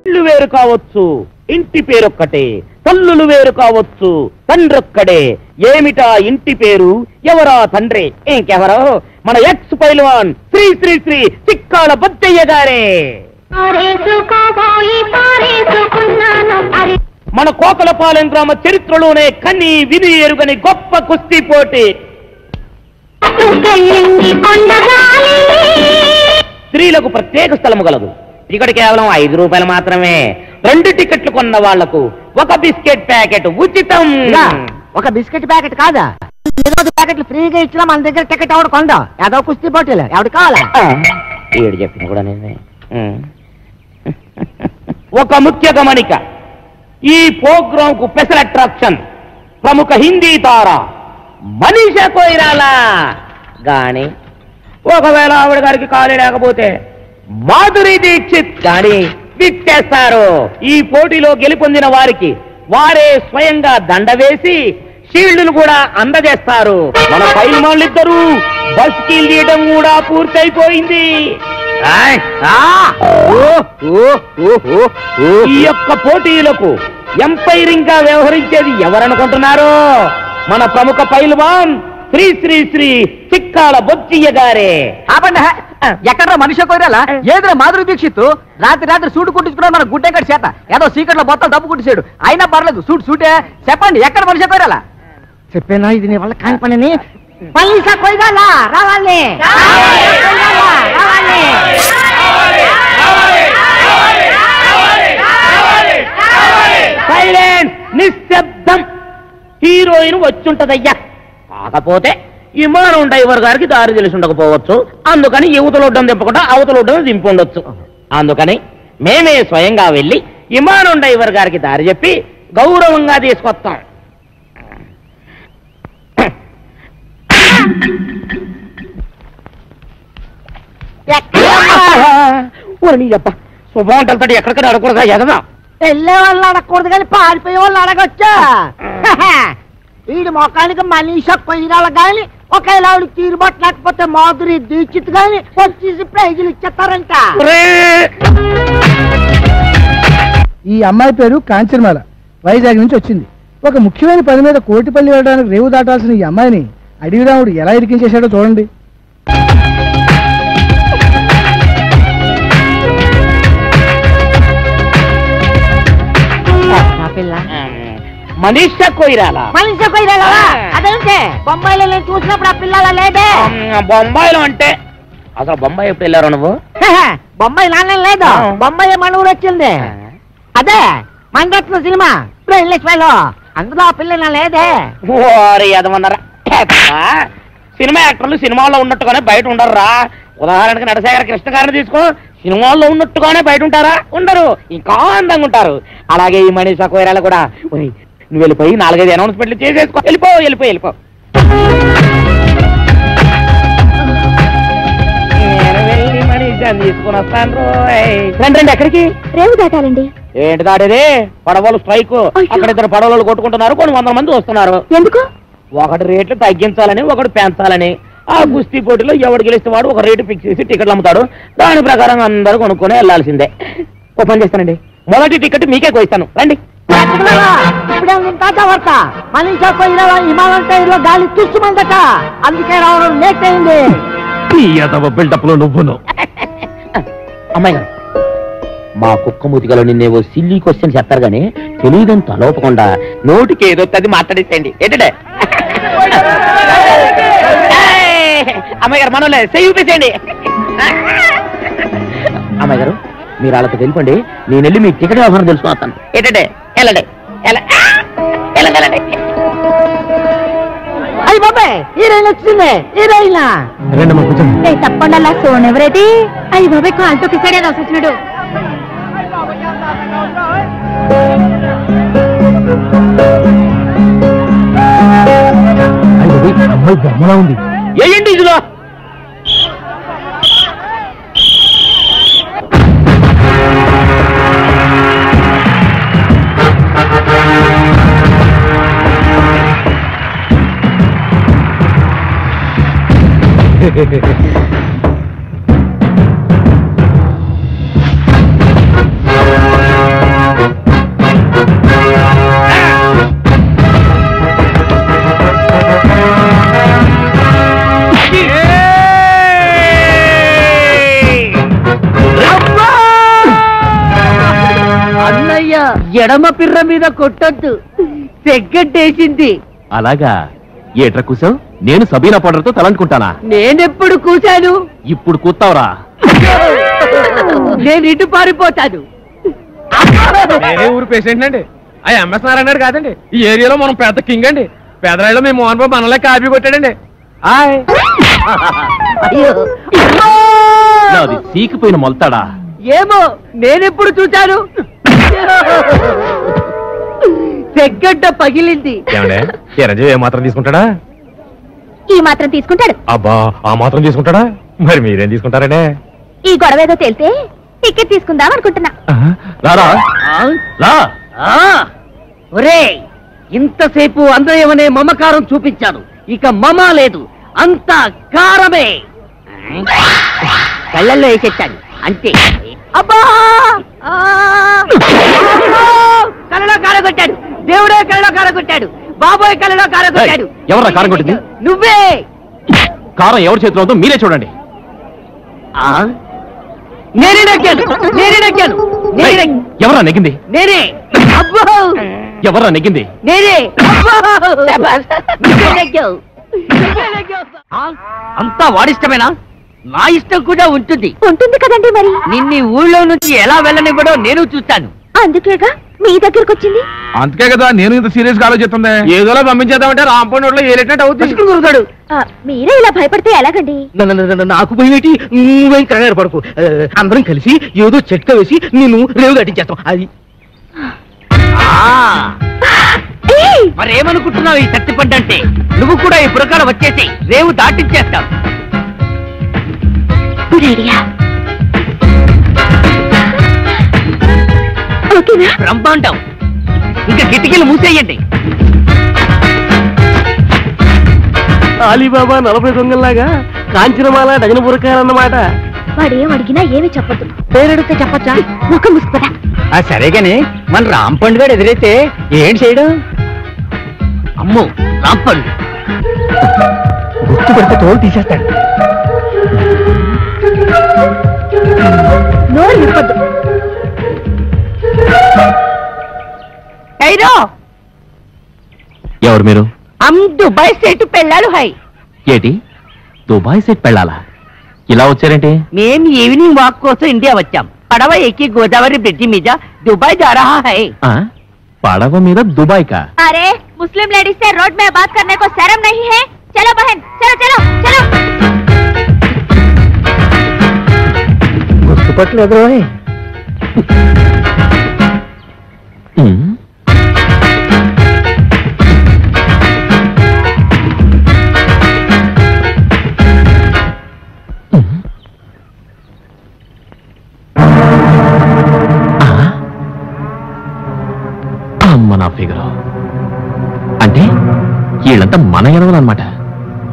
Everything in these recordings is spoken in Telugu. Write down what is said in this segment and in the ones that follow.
ఇళ్ళు వేరు కావచ్చు, ఇంటి పేరొక్కటే. తల్లులు వేరు కావచ్చు, తండ్రొక్కడే. ఏమిటా ఇంటి పేరు, ఎవరా తండ్రి? ఇంకెవరో మన ఎక్స్ పైల్వాన్ శ్రీ శ్రీ శ్రీ చిక్కాల బొద్దయ్య గారే. మన కోకలపాలెం గ్రామ చరిత్రలోనే కన్ని విని ఎరుగని గొప్ప కుస్తీ పోటీ. స్త్రీలకు ప్రత్యేక స్థలము గలదు. టికెట్ కేవలం 5 రూపాయలు మాత్రమే. 2 టికెట్లు కొన్న వాళ్లకు 1 బిస్కెట్ ప్యాకెట్ ఉచితం. 1 బిస్కెట్ ప్యాకెట్ కాదా, 20 ప్యాకెట్లు ఫ్రీగా ఇచ్చినా మన దగ్గర టికెట్ ఎవడు కొందాం. ఏదో కుస్తీ పోటీలు ఎవడు కావాలా? ఏడు చెప్పిన కూడా నేనే. ఒక ముఖ్య గమనిక, ఈ ప్రోగ్రాం కు స్పెషల్ అట్రాక్షన్ ప్రముఖ హిందీ తార మనీషా కొయిరాలా గాని, ఒకవేళ ఆవిడ గారికి ఖాళీ లేకపోతే మాధురి దీక్షిత్ గాని విచ్చేస్తారు. ఈ పోటీలో గెలుపొందిన వారికి వారే స్వయంగా దండ వేసి షీల్డ్లు కూడా అందజేస్తారు. మన పైల్వాన్లిద్దరూ బస్ కి తీయడం కూడా పూర్తయిపోయింది. ఈ యొక్క పోటీలకు ఎంపైరింగ్ గా వ్యవహరించేది ఎవరనుకుంటున్నారో? మన ప్రముఖ పైల్వాన్ శ్రీ శ్రీ శ్రీ చిక్కాల బొచ్చయ్య గారే. ఎక్కడ మనిషి కోరాలా? ఏదో మాధురి దీక్షిత్ రాత్రి సూటు కుట్టించుకున్నా మన గుడ్డెక్కడ చేత ఏదో సీక్రెట్ లో మొత్తం డబ్బు కుట్టిసాడు. అయినా పర్లేదు, సూటే. చెప్పండి, ఎక్కడ మనిషి కోరాలా? చెప్పేనా ఇది నీ వల్ల కాని పనిని. మనీషా కొయిరాలా రావాలి. సైలెన్స్, నిశ్శబ్దం. హీరోయిన్ వచ్చుంటదయ్యా. కాకపోతే విమానం డ్రైవర్ గారికి దారి తెలిసి ఉండకపోవచ్చు. అందుకని యువతలొడ్డం దింపకుండా అవతలొడ్డం దింపుండొచ్చు. అందుకని మేమే స్వయంగా వెళ్ళి విమానం డ్రైవర్ గారికి దారి చెప్పి గౌరవంగా తీసుకొస్తాం. శుభవంటలతో ఎక్కడికక్కడ అడగకూడదా? ఎదనా వెళ్ళే వాళ్ళు అడగకూడదు కానీ పారిపోయే వాళ్ళు అడగొచ్చా? వీడి మొఖానికి మనీషా కొయిరాల గాని, ఒకవేళ తీరుబట్టలేకపోతే మాధురి దీక్షిత్ గాని వచ్చేసి ప్రైజులు ఇచ్చేస్తారంట. ఈ అమ్మాయి పేరు కాంచనమాల, వైజాగ్ నుంచి వచ్చింది. ఒక ముఖ్యమైన పని మీద కోటిపల్లి వెళ్ళడానికి రేవు దాటాల్సిన ఈ అమ్మాయిని అడవి రాముడు ఎలా ఇరికించేశాడో చూడండి. మనీషా కొయిరాలా. అదేంటే బొంబాయిలో నేను చూసినప్పుడు ఆ పిల్లల లేదే. బొంబాయిలో అంటే అసలు బొంబాయి ఎప్పుడు వెళ్ళారు నువ్వు? బొంబాయి నాన్న లేదు, బొంబాయి మన ఊరు వచ్చింది. అదే మణరత్న సినిమా లో, అందులో ఆ పిల్ల లేదే. అదమన్నారా? సినిమా యాక్టర్లు సినిమాల్లో ఉన్నట్టుగానే బయట ఉండరురా. ఉదాహరణకి నటశేఖర కృష్ణ గారిని తీసుకో, సినిమాల్లో ఉన్నట్టుగానే బయట ఉంటారా? ఉండరు, ఇంకా అందంగా ఉంటారు. అలాగే ఈ మనీషా కొయిరాలా కూడా. నువ్వు వెళ్ళిపోయి 4-5 అనౌన్స్మెంట్లు చేసేసుకో. వెళ్ళిపో. నేను వెళ్ళి మనీషాని తీసుకుని వస్తాను. రండి. ఎక్కడికి? రేవు దాటాలండి. ఏంటి దాటేది? పడవలు స్ట్రైక్. అక్కడ 2 పడవలు కొట్టుకుంటున్నారు, కొన్ని 100 మంది వస్తున్నారు. ఎందుకు? ఒకటి రేట్లు తగ్గించాలని, ఒకటి పెంచాలని. ఆ కుస్తీ పోటీలో ఎవడు గెలిస్తే వాడు ఒక రేటు ఫిక్స్ చేసి టికెట్లు అమ్ముతాడు. దాని ప్రకారం అందరూ కొనుక్కొని వెళ్లాల్సిందే. ఓ పని చేస్తానండి, మొదటి టికెట్ మీకే కోయిస్తాను. రండి. మనీషా కొయిరాలా విమానం టైర్లో గాలి చూసుమందట, అందుకే రావడం లేట్ అయింది. బిల్డప్ లో నువ్వును. అమ్మాయి గారు, మా కుక్క మూతికలో నిన్నేవో సిల్లీ క్వశ్చన్ చెప్తారు గానీ తెలియదని తలోపకుండా నోటికి ఏదో అది మాట్లాడేసేయండి. ఏంటంటే అమ్మాయి గారు, మనలే చూపించండి. అమ్మాయి గారు, మీరు వాళ్ళతో వెళ్ళిపోండి, నేను వెళ్ళి మీ టికెట్ వ్యవహారం తెలుసుకున్నాను. ఏంటంటే వెళ్ళండి. అయ్యి బాబాయ్, హీరోయిన్ వచ్చింది. హీరోయిన్ తప్పకుండా అలా సోన్ ఎవరైతే. అయ్యి బాబాయ్, కాలుతో కిసాడే రాసొచ్చినాడు. అమ్మాయి బొమ్మలా ఉంది. ఏంటి ఇదిలో? ఎడమ పిర్ర మీద కొట్టొద్దు, తెగ్గట్టేసింది. అలాగా ఏట్రా కూసావు? నేను సబీనా పౌడర్తో తలంటుకుంటానా? నేనెప్పుడు కూశాను? ఇప్పుడు కూతావురా. నేను ఇటు పారిపోతాను. నేనే ఊరు పేషెంట్ అండి. ఆ ఎంఎస్ నారాయణ గారు కాదండి, ఈ ఏరియాలో మనం పెద్ద కింగ్ అండి. పేదరాయిలో మేము మోహన్ బాబు మనలే కాపీ కొట్టాడండి. నాది సీకిపోయిన మొలతాడా? ఏమో, నేనెప్పుడు చూశాను? తెగ్గడ్డ పగిలింది. చిరంజీవి ఏ మాత్రం తీసుకుంటాడా? ఈ మాత్రం తీసుకుంటాడు. అబ్బా, ఆ మాత్రం తీసుకుంటాడా? మరి మీరేం తీసుకుంటారండి? ఈ గొడవ ఏదో తేలితే టికెట్ తీసుకుందాం అనుకుంటున్నా. రారా రా. ఒరే, ఇంతసేపు అందరేమనే మమకారం చూపించాను, ఇక మమ లేదు, అంతా కారమే. కళ్ళల్లో వేసేస్తాను అంతే. అబ్బా, కళ్ళలో కారగొట్టాడు, దేవుడే కళ్ళలో కారగొట్టాడు, బాబోయ్ కళ్ళలో కారగొట్టాడు. ఎవరా కారం కొట్టింది? నువ్వే. కారం ఎవరి చేతిలో ఉందో మీరే చూడండి. నేనే నెగ్గాను, నేనే నెగ్గాను, నేనే. ఎవరా నెగ్గింది? నేనే. అబ్బో, ఎవరా నెగ్గింది? నేనే. నువ్వే నెగ్గావు, నువ్వే నెగ్గావు. అంతా వాడిష్టమేనా? నా ఇష్టం కూడా ఉంటుంది. ఉంటుంది కదండి మరి. నిన్ను ఊళ్ళో నుంచి ఎలా వెళ్ళనివ్వడో నేను చూస్తాను. అందుకేగా మీ దగ్గరకు వచ్చింది. అందుకే కదా నేను ఇంత సీరియస్ గా ఆలోచిస్తుంది. ఏదోలా పంపించేద్దామంటే రాంపండు ఏలేటట్టు అవుతుంది. కురుతాడు. మీరే ఇలా భయపడితే ఎలాగండి? నాకు పోయేటి, నువ్వేం కంగారు పడకు. అందరం కలిసి ఏదో చెట్క వేసి నిన్ను రేవు దాటించేస్తాం. అది మరేమనుకుంటున్నావు? ఈ సత్తిపంట అంటే నువ్వు కూడా ఈ పురకాల వచ్చేసి రేవు దాటించేస్తావు. బ్రహ్మాండం. ఇంకా కిటికీలు మూసేయండి. అలీబాబా 40 దొంగల్లాగా కాంచనమాల డజన పురకాలన్నమాట. వాడేం అడిగినా ఏమి చెప్పదు. పేరెడితే చెప్పచ్చా? ముఖం ముసుకుపడా. సరే గాని మన రాంపండు గారు ఎదురైతే ఏం చేయడం? అమ్మో, రాంపండు గుర్తుపడితే తోలు తీసేస్తాడు. నోరు నిప్పద్దు. ఎవరు మీరు? దుబాయ్ సెట్ పెళ్ళాడు. హై ఏటి దుబాయ్ సెట్ పెళ్ళాలా? ఇలా వచ్చారేంటి? మేం ఈవినింగ్ వాక్ కోసం ఇండియా వచ్చాం. పడవ ఎక్కి గోదావరి బ్రిడ్జి మీద దుబాయ్ जा रहा है. పడవ మీద దుబాయ్ కా? अरे मुस्लिम लेडीज से रोड में बात करने को शर्म नहीं है? चलो बहन, चलो चलो चलो. గుర్తుపట్టలేదు. అమ్మ నా ఫిగరు. అంటే వీళ్ళంతా మన ఎనవలన్నమాట.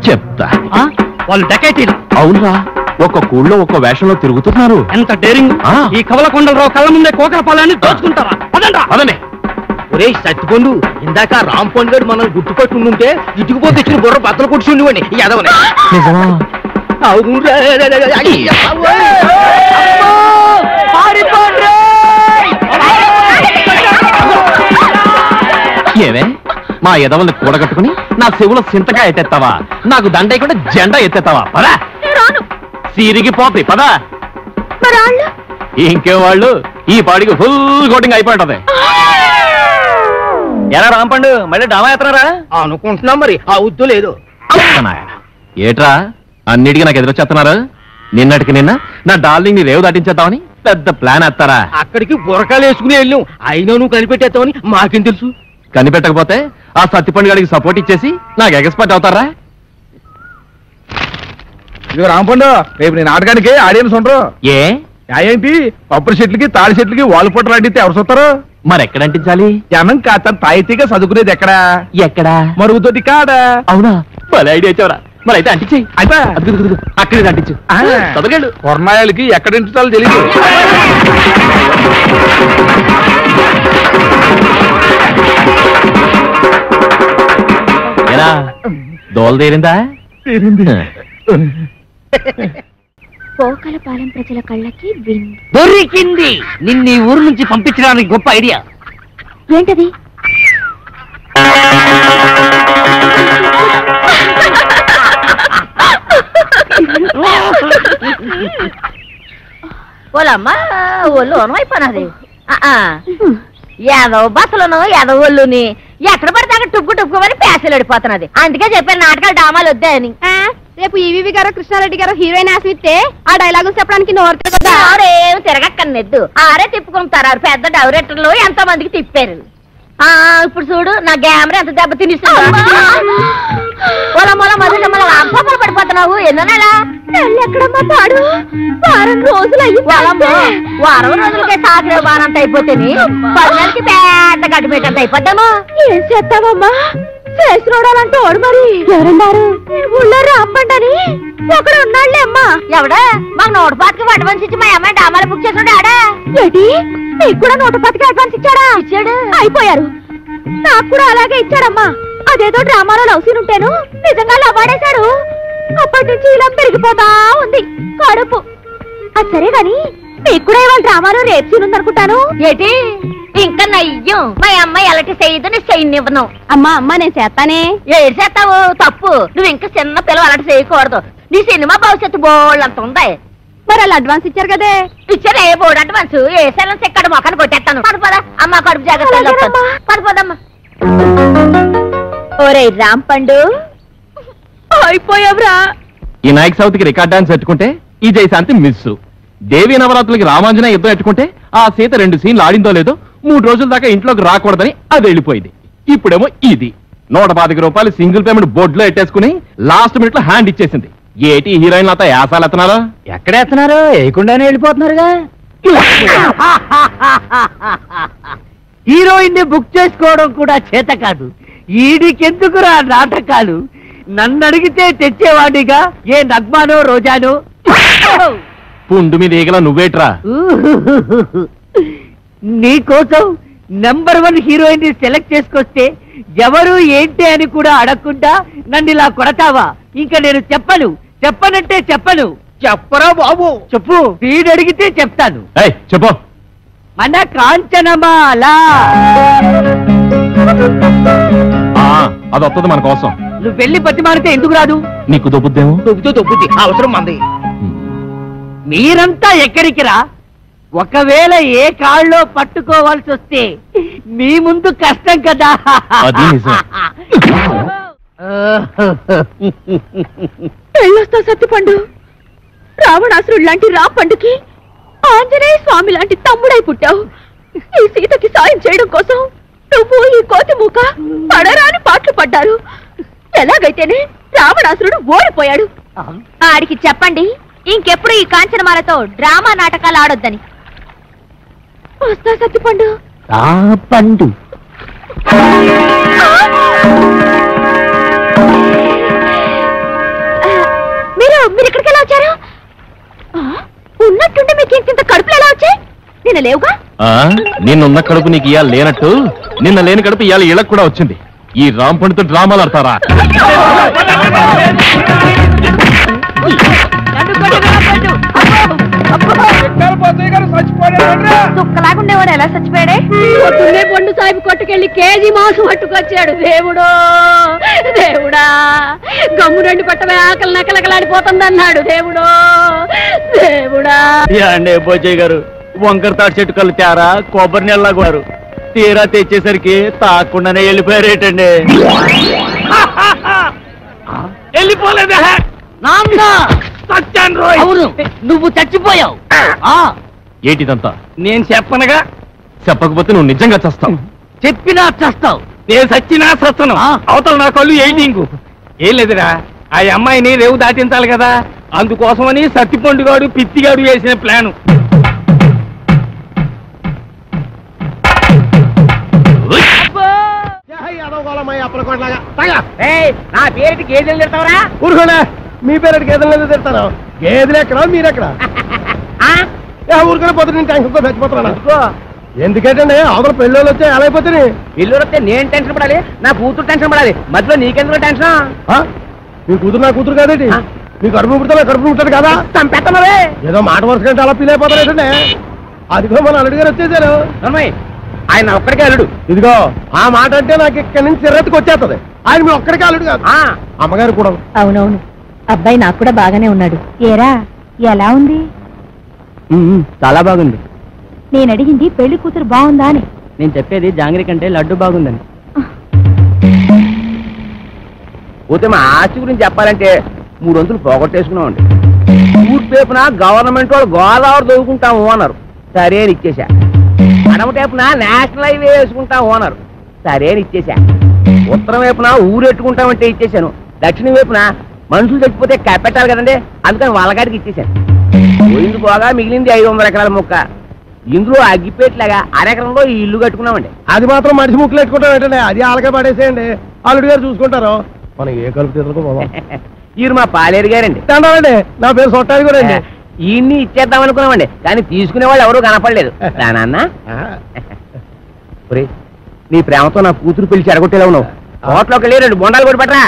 చెప్తా. వాళ్ళు డకైటీలు. అవునరా, ఒక్క కూళ్ళో ఒక్క వేషంలో తిరుగుతున్నారు. ఎంత డేరింగ్! ఈ కవలకొండలరావు కళ్ళ ముందే కోకల పాలాన్ని దోచుకుంటారా? అదనే. ఒరే సత్తిపండు, ఇందాక రాంపండు గారు మనం గుర్తుపట్టుంటే ఇటుకుపోతే ఇచ్చిన బుర్ర బద్దలు కొట్టి ఉండేవాడి ఈ ఎదవని. నిజమా? ఏవే, మా ఎదవల్ని కూడగట్టుకుని నా చెవులో సింతగా ఎత్తేస్తావా? నాకు దండయకుండా జెండా ఎత్తేస్తావా? పదా, సిరిగిపోతాయి. పదా. ఇంకే వాళ్ళు ఈ పాడికి ఫుల్ కోటింగ్ అయిపోయింటది. ఎలా రాంపండు, మళ్ళీ డామా ఎత్తనారా? అనుకుంటున్నాం, మరి ఆ ఉద్దు లేదు. ఏట్రా అన్నిటికీ నాకు ఎదురొచ్చేస్తున్నారు? నిన్నటికి నిన్న నా డార్లింగ్ ని రేవు దాటించేద్దామని పెద్ద ప్లాన్ ఎత్తారా? అక్కడికి బురకాలు వేసుకుని వెళ్ళాం, అయినా నువ్వు కనిపెట్టేస్తావని మాకేం తెలుసు? కనిపెట్టకపోతే ఆ సత్తిపండు గారికి సపోర్ట్ ఇచ్చేసి నాకు ఎక్స్పర్ట్ అవుతారా? ఇదిగో రాంపండు, రేపు నీ నాటకానికి ఆడియన్స్ ఉండరు. ఏ ఏంటి, కొబ్బరి చెట్లకి తాడి చెట్లకి వాల్ పొట్టలు అడిగితే ఎవరు చూస్తారు? మరి ఎక్కడ అంటించాలి? జనం కాస్త తాయితీగా చదువుకునేది ఎక్కడా? ఎక్కడా? మరుగుతోటి కాడా? అవునా, భలే ఐడియా ఇచ్చావరా. మరి అయితే అంటించేయి. అక్కడే అంటించు. చదవగలడు. కొర్నాయాలకి ఎక్కడ ఇంటాలో తెలియదు. ఎలా దోలు తీరిందా? పోకలపాలెం ప్రజల కళ్ళకి దొరికింది. నిన్ను ఈ ఊరు నుంచి పంపించడానికి గొప్ప ఐడియా. ఏంటది? ఓలమ్మా ఒళ్ళు అయిపోయినది. ఏదో బస్సులను ఏదో ఒళ్ళుని ఎక్కడ పడితే అక్కడ టుప్పుకుమని పేసలు వెళ్ళిపోతున్నది. అందుకే చెప్పాను నాటకాలు డ్రామాలు వద్దాయని. రేపు ఈవీవి గారు కృష్ణారెడ్డి గారు హీరోయిన్ ఆశిస్తే ఆ డైలాగులు చెప్పడానికి నోరు ఏం తిరగక్కర్లేదు. ఆరే తిప్పుకుంటారు. పెద్ద డైరెక్టర్లు ఎంతో మందికి తిప్పారు. ఇప్పుడు చూడు నా గ్యామరా ఎంత దెబ్బ తినిస్తున్నా. పడిపోతున్నావు. ఎన్నో నెల ఎక్కడమ్మా పాడు? వారం రోజులు వారం రోజులకే సాగిరే వారంత అయిపోతేని 10 నెలలకి పెద్ద గడ్డిపేటంత అయిపోద్దాము. ఏం చేస్తావమ్మా? చేసినోడాలంటే ఓడు మరి. ఎవరన్నారు? ఊళ్ళో రాంపండని ఒకడు ఉన్నాడులే అమ్మా. ఎవడా? మాకు 105కి అడ్వాన్స్ ఇచ్చి మా అమ్మాయి డామాలు బుక్ చేసాడు. ఆడా ఏంటి? నీకు కూడా 110కి అడ్వాన్స్ ఇచ్చాడా? ఇచ్చాడు. అయిపోయారు. నాకు కూడా అలాగే ఇచ్చాడమ్మా. అదేదో డ్రామాలో లవ్ సీన్ ఉంటేను నిజంగా లవ్ ఆడేశాడు. అప్పటి నుంచి ఇలా పెరిగిపోతా ఉంది కడుపు. అది సరే గాని నీకు కూడా ఇవాళ డ్రామాలో రేప్ సీన్ ఉందనుకుంటాను. ఏంటి? ఇంకా నయ్యం. మా అమ్మాయి ఎలాంటి చేయదు నీ చేయనివ్వను. అమ్మా అమ్మా నేను చేస్తానే. ఏడు చేస్తావు? తప్పు. నువ్వు ఇంకా చిన్న పిల్లలు అలాంటి చేయకూడదు. నీ సినిమా భవిష్యత్తు బోల్డ్ అంత ఉంది. మరి వాళ్ళు అడ్వాన్స్ ఇచ్చారు కదే. ఇచ్చారు. ఏ బోర్డు అడ్వాన్స్? ఏ సెలవు చెక్కడ మొక్కను కొట్టేస్తాను. పడిపోదా అమ్మ కడుపు జాగ్రత్త. పడిపోదమ్మా. ఓరే రాంపండు అయిపోయావురా. ఈ నాయక్ సౌత్కి రికార్డ్ డాన్స్ పెట్టుకుంటే ఈ జయశాంతి మిస్. దేవి నవరాత్రులకి రామాంజన యుద్ధం పెట్టుకుంటే ఆ సీత 2 సీన్లు ఆడిందో లేదో 3 రోజుల దాకా ఇంట్లోకి రాకూడదని అది వెళ్ళిపోయింది. ఇప్పుడేమో ఇది 125 రూపాయలు సింగిల్ పేమెంట్ బోర్డులో ఎట్టేసుకుని లాస్ట్ మినిట్ లో హ్యాండ్ ఇచ్చేసింది. ఏటి హీరోయిన్ అంతా యాసాలు ఎత్తనారా? ఎక్కడెత్తనారు? వేయకుండానే వెళ్ళిపోతున్నారుగా. హీరోయిన్ ని బుక్ చేసుకోవడం కూడా చేత కాదు. ఈడికెందుకురా నాటకాలు? నన్ను అడిగితే తెచ్చేవాడిగా ఏ నగ్మానో రోజానో. పుండు మీద ఈగలా నువ్వేట్రా? నీకోసం నెంబర్ 1 హీరోయిన్ ని సెలెక్ట్ చేసుకొస్తే ఎవరు ఏంటి అని కూడా అడగకుండా నన్ను ఇలా కొడతావా? ఇంకా నేను చెప్పనంటే చెప్పను. చెప్పరా బాబు? చెప్పు. వీడు అడిగితే చెప్తాను. చెప్పు. మన కాంచనమాల అది వస్తుంది మన కోసం. నువ్వు వెళ్ళి బతిమాలితే ఎందుకు రాదు? నీకు దొబ్బుద్దేమో. దొబ్బుద్ది. అవసరం మంది. మీరంతా ఎక్కడికి రా? ఒకవేళ ఏ కాళ్ళలో పట్టుకోవాల్సి వస్తే మీ ముందు కష్టం కదా. అది నిజం. పెళ్ళొస్తా సత్తిపండు. రావణాసురుడు లాంటి రాంపండుకి ఆంజనేయ స్వామి లాంటి తమ్ముడై పుట్టావు. ఈ సీతకి సాయం చేయడం కోసం నువ్వు ఈ కోతి మూక పడరాని పాటలు పడ్డారు. ఎలాగైతేనే రావణాసురుడు ఓడిపోయాడు. ఆడికి చెప్పండి ఇంకెప్పుడు ఈ కాంచనమాలతో డ్రామా నాటకాలు ఆడొద్దని. వస్తా సత్తిపండు. పండు మీరు ఇక్కడికి ఎలా వచ్చారు? ఉన్నట్టుండి మీకు ఇంత కడుపులు ఎలా వచ్చాయి? నిన్న లేవుగా. నిన్నున్న కడుపు నీకు ఇవాళ లేనట్టు నిన్న లేని కడుపు ఇవాళ ఇళ్ళకు కూడా వచ్చింది. ఈ రాంపండితో డ్రామాలు ఆడతారా? దుక్కలాగుండేవాడు ఎలా చచ్చిపోయాడే? పొద్దున్నే పండు సాహిబ్ కొట్టుకెళ్ళి కేజీ మాంసం పట్టుకొచ్చాడు. దేవుడా గమ్ము 2 పట్టమే ఆకలి నకలకలాడిపోతుందన్నాడు. దేవుడా అండి పోచయ్య గారు వంకర తాటి చెట్టు కళ్ళు తేరా కొబ్బరి నీళ్ళ గారు తీరా తెచ్చేసరికి తాకుండానే వెళ్ళిపోయారేటండి. వెళ్ళిపోలేదా? అవును నువ్వు చచ్చిపోయావు. ఏటిదంతా? నేను చెప్పనగా. చెప్పకపోతే నువ్వు నిజంగా చస్తావు. చెప్పినా చస్తావు. నేను సచ్చినా సస్తను. అవతల నా కళ్ళు ఎయిటింగు. ఏం లేదురా, ఆ అమ్మాయిని రేవు దాటించాలి కదా, అందుకోసమని సత్తిపండుగాడు పిత్తిగాడు వేసిన ప్లాను. నా పేరుకి గేదెలు తిడతావరా? ఊరుకోలే, మీ పేరు గేదెలు తిడతాను. గేదెలు ఎక్కడ మీరెక్కడ? ఊరుకొని పోతే నేను టెన్షన్తో చచ్చిపోతున్నా. ఎందుకంటే అవతల పెళ్ళోళ్ళు వచ్చే ఎలా అయిపోతుంది? ఇల్లు వస్తే నేను టెన్షన్ పడాలి, నా కూతురు టెన్షన్ పడాలి. మధ్యలో నీకెందుకు టెన్షన్? మీ కూతురు నా కూతురు కాదేంటి? మీ కడుపు పుడతా కడుపు పుట్టదు కదా? ఏదో మాట వరుస కంటే అలా ఫీల్ అయిపోతారు. అది కూడా మన అల్లుడి గారు వచ్చేసారు. అమ్మాయి ఆయన ఒక్కడికే అల్లుడు. ఇదిగో ఆ మాట అంటే నాకు ఇక్కడి నుంచి సిర్రెత్తుకు వచ్చేస్తుంది. ఆయన మీ ఒక్కడికే అల్లుడు కాదు, అమ్మగారు కూడా. అవునవును, అబ్బాయి నాకు కూడా బాగానే ఉన్నాడు. ఏరా ఎలా ఉంది? చాలా బాగుంది. నేను అడిగింది పెళ్లి కూతురు బాగుందా అని. నేను చెప్పేది జాంగ్రీ కంటే లడ్డు బాగుందని. పోతే మా ఆస్తి గురించి చెప్పాలంటే 3 వంతులు పోగొట్టేసుకున్నామండి. ఊరు పేపున గవర్నమెంట్ వాళ్ళు గోదావరి దొరుకుంటాము అన్నారు, సరే అని ఇచ్చేసా. అడమ టైపున నేషనల్ హైవే వేసుకుంటాము అన్నారు, సరే అని ఇచ్చేసా. ఉత్తరం వైపున ఊరు ఎట్టుకుంటామంటే ఇచ్చేసాను. దక్షిణ వైపున మనుషులు చచ్చిపోతే కప్పెట్టాలి కదండి, అందుకని వాళ్ళగాడికి ఇచ్చేసాను. పోయింది పోగా మిగిలింది 500 ఎకరాల మొక్క. ఇందులో అగ్గిపేట్లాగా అరెకరంలో ఈ ఇల్లు కట్టుకున్నామండి. అది మాత్రం మనిషి ముక్కలు ఎట్టుకుంటాం ఏంటండి, అది ఆలకే పడేసేయండి, అల్లుడు గారు చూసుకుంటారు. మనం ఏ కలుపు తీసుకో. ఈయన మా పాలేరు గారండి. తండ్రి నా పేరు సొట్టాది కూడా అండి. ఈయన్ని ఇచ్చేద్దాం అనుకున్నామండి, కానీ తీసుకునే వాళ్ళు ఎవరూ కనపడలేదు. నాన్న నీ ప్రేమతో నా కూతురు పిలిచి అడగొట్టేలా ఉన్నావు. హోటల్లోకి వెళ్ళి 2 బొండాలు కూడా పట్టరా.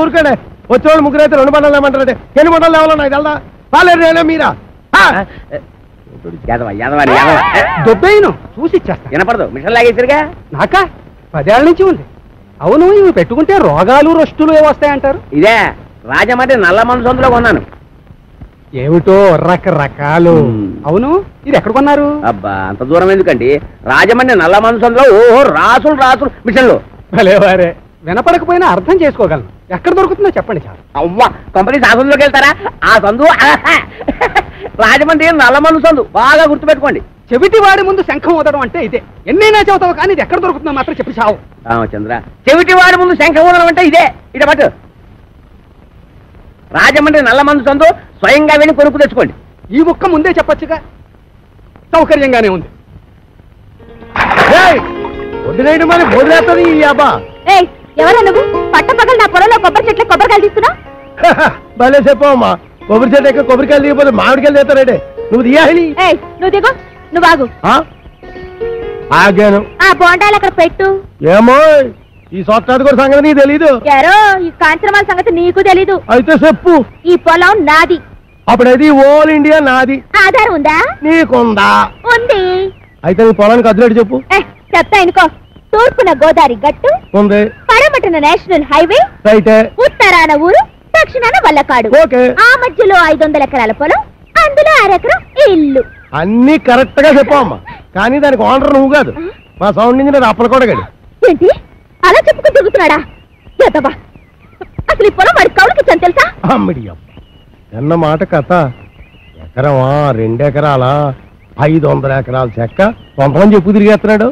ఊరుకోండి, వచ్చేవాళ్ళు ముగ్గురు అయితే 2 బండలు లేమంటారంటే ఎన్ని బండలు లేవాలో నాకు తెలదా? పాలేరు నేనే మీరా? దొబ్బేను చూసి ఇచ్చేస్తా. వినపడదు, మిషన్ లాగేసరిగా. నాకా 10 ఏళ్ల నుంచి ఉంది. అవును, ఇవి పెట్టుకుంటే రోగాలు రొస్టులు ఏమొస్తాయంటారు? ఇదే రాజమండ్రి నల్ల మనసొందులో కొన్నాను. ఏమిటో రకరకాలు. అవును, ఇది ఎక్కడ కొన్నారు? అబ్బా అంత దూరం ఎందుకండి, రాజమండ్రి నల్ల మనసొందులో. ఓహో, రాసులు రాసులు మిషన్లు. భలేవారే, వినపడకపోయినా అర్థం చేసుకోగలను. ఎక్కడ దొరుకుతుందో చెప్పండి చాలు. అవ్వా, కంపెనీ సందులోకి వెళ్తారా? ఆ సందు రాజమండ్రి నల్లమన్ను సందు, బాగా గుర్తుపెట్టుకోండి. చెవిటి వాడి ముందు శంఖం ఊదడం అంటే ఇదే. ఎన్నైనా చెబుతావు కానీ ఇది ఎక్కడ దొరుకుతుందో మాత్రం చెప్పి చావు. రామచంద్ర, చెవిటి వాడి ముందు శంఖం ఊదడం అంటే ఇదే. ఇదే పట్టు, రాజమండ్రి నల్లమన్ను సందు, స్వయంగా వెళ్ళి కొనుక్కు తెచ్చుకోండి. ఈ ముక్క ముందే చెప్పొచ్చుగా, సౌకర్యంగానే ఉంది. వదిలేయడం మరి వదిలేస్తుంది ఈ అబ్బా. ఎవరా నువ్వు? పట్టపగలు నా పొలంలో కొబ్బరి చెట్లు కొబ్బరికాయలు తీస్తున్నా? భలే చెప్పమ్మా, కొబ్బరి చెట్టు ఎక్క కొబ్బరికాయలు దిగిపోతే మామిడికాయలు తీస్తారంటే నువ్వు తీయాలి. నువ్వు దిగు, నువ్వు ఆగు. ఆగాను. ఆ బోండాలు అక్కడ పెట్టు. ఏమో ఈ సొట్టాది కూడా సంగతి నీకు తెలీదు. యారో ఈ కాంచనమాల సంగతి నీకు తెలీదు. అయితే చెప్పు. ఈ పొలం నాది. అప్పుడైతే ఓల్ ఇండియా నాది. ఆధారం ఉందా? నీకుందా? ఉంది. అయితే నీ పొలానికి అదిలేడు చెప్పు. చెప్తా ఇనుకో. తూర్పున గోదావరి గట్టు ఉంది, పడమటన నేషనల్ హైవే, రైటే, ఉత్తరాన ఊరు, దక్షిణాన వల్లకాడు. ఓకే. ఆ మధ్యలో 500 ఎకరాల పొలం, అందులో 1 ఎకరం ఇల్లు. అన్ని కరెక్ట్ గా చెప్పమ్మా, కానీ దానికి ఓనర్ నువ్వు కాదు, మా సౌండ్ ఇంజనీర్ అప్పలకోడగాడు. ఏంటి అలా చెప్పుకుని తిరుగుతున్నాడా? ఎదవా, అసలు ఈ పొలం వాడి కౌలుకి ఇచ్చాను తెలుసా? అమ్మడియం ఎన్న మాట కథ. ఎకరమా 2 ఎకరాలా 500 ఎకరాల చెక్క కొంతమంది చెప్పు తిరిగేస్తున్నాడు.